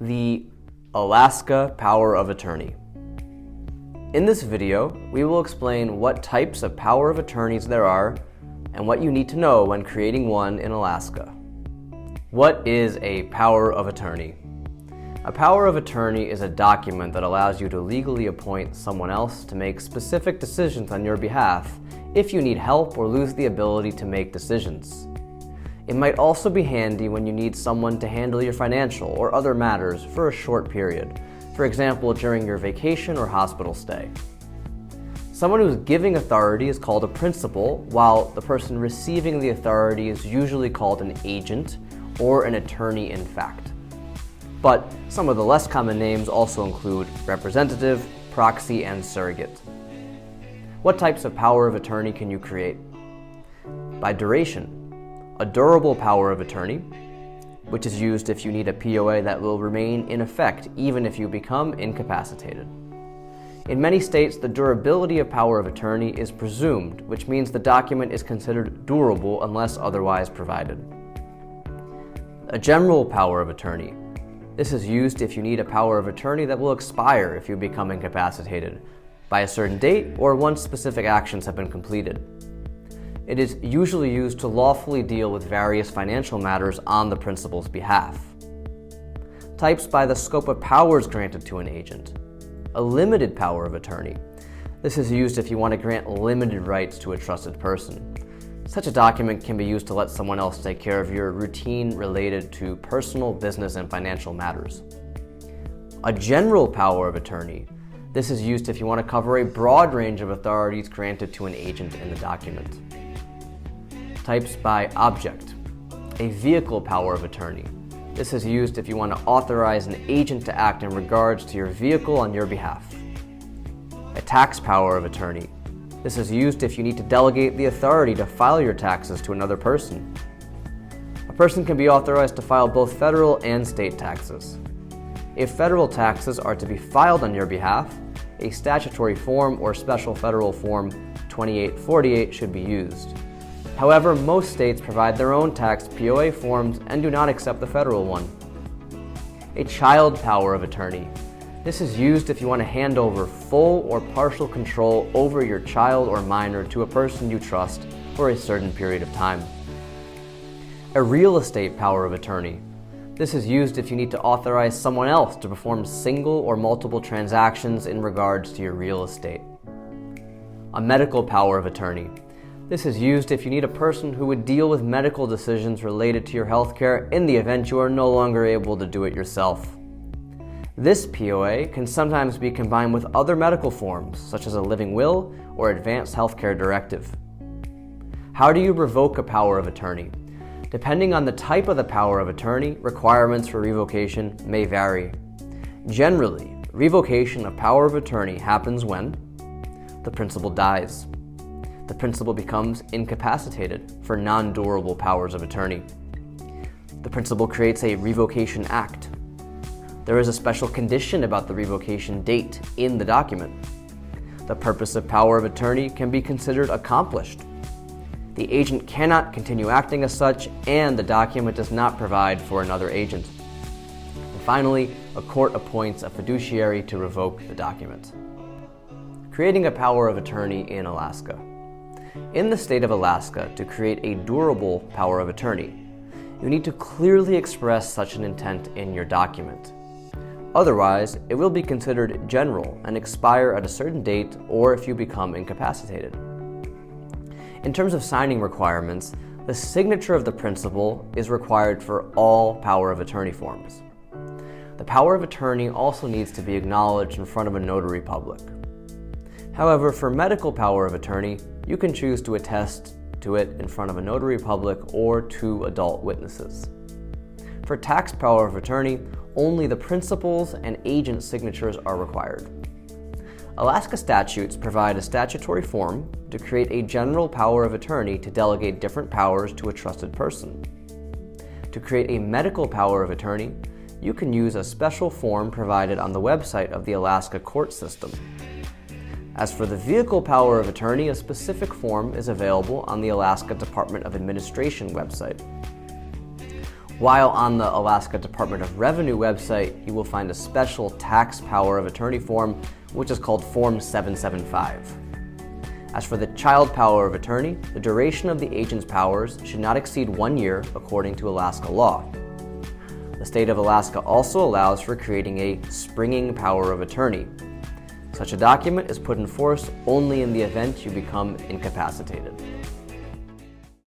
the Alaska Power of Attorney. In this video, we will explain what types of power of attorneys there are and what you need to know when creating one in Alaska. What is a power of attorney? A power of attorney is a document that allows you to legally appoint someone else to make specific decisions on your behalf if you need help or lose the ability to make decisions. It might also be handy when you need someone to handle your financial or other matters for a short period, for example, during your vacation or hospital stay. Someone who's giving authority is called a principal, while the person receiving the authority is usually called an agent or an attorney in fact. But some of the less common names also include representative, proxy, and surrogate. What types of power of attorney can you create? By duration. A durable power of attorney, which is used if you need a POA that will remain in effect even if you become incapacitated. In many states, the durability of power of attorney is presumed, which means the document is considered durable unless otherwise provided. A general power of attorney. This is used if you need a power of attorney that will expire if you become incapacitated by a certain date or once specific actions have been completed. It is usually used to lawfully deal with various financial matters on the principal's behalf. Types by the scope of powers granted to an agent. A limited power of attorney. This is used if you want to grant limited rights to a trusted person. Such a document can be used to let someone else take care of your routine related to personal, business, and financial matters. A general power of attorney. This is used if you want to cover a broad range of authorities granted to an agent in the document. Types by object. A vehicle power of attorney. This is used if you want to authorize an agent to act in regards to your vehicle on your behalf. A tax power of attorney. This is used if you need to delegate the authority to file your taxes to another person. A person can be authorized to file both federal and state taxes. If federal taxes are to be filed on your behalf, a statutory form or special federal form 2848 should be used. However, most states provide their own tax POA forms and do not accept the federal one. A child power of attorney. This is used if you want to hand over full or partial control over your child or minor to a person you trust for a certain period of time. A real estate power of attorney. This is used if you need to authorize someone else to perform single or multiple transactions in regards to your real estate. A medical power of attorney. This is used if you need a person who would deal with medical decisions related to your healthcare in the event you are no longer able to do it yourself. This POA can sometimes be combined with other medical forms, such as a living will or advanced healthcare directive. How do you revoke a power of attorney? Depending on the type of the power of attorney, requirements for revocation may vary. Generally, revocation of power of attorney happens when the principal dies. The principal becomes incapacitated for non-durable powers of attorney. The principal creates a revocation act. There is a special condition about the revocation date in the document. The purpose of power of attorney can be considered accomplished. The agent cannot continue acting as such, and the document does not provide for another agent. And finally, a court appoints a fiduciary to revoke the document. Creating a power of attorney in Alaska. In the state of Alaska, to create a durable power of attorney, you need to clearly express such an intent in your document. Otherwise, it will be considered general and expire at a certain date or if you become incapacitated. In terms of signing requirements, the signature of the principal is required for all power of attorney forms. The power of attorney also needs to be acknowledged in front of a notary public. However, for medical power of attorney, you can choose to attest to it in front of a notary public or two adult witnesses. For tax power of attorney, only the principal's and agent's signatures are required. Alaska statutes provide a statutory form to create a general power of attorney to delegate different powers to a trusted person. To create a medical power of attorney, you can use a special form provided on the website of the Alaska court system. As for the vehicle power of attorney, a specific form is available on the Alaska Department of Administration website. While on the Alaska Department of Revenue website, you will find a special tax power of attorney form, which is called Form 775. As for the child power of attorney, the duration of the agent's powers should not exceed 1 year according to Alaska law. The state of Alaska also allows for creating a springing power of attorney. Such a document is put in force only in the event you become incapacitated.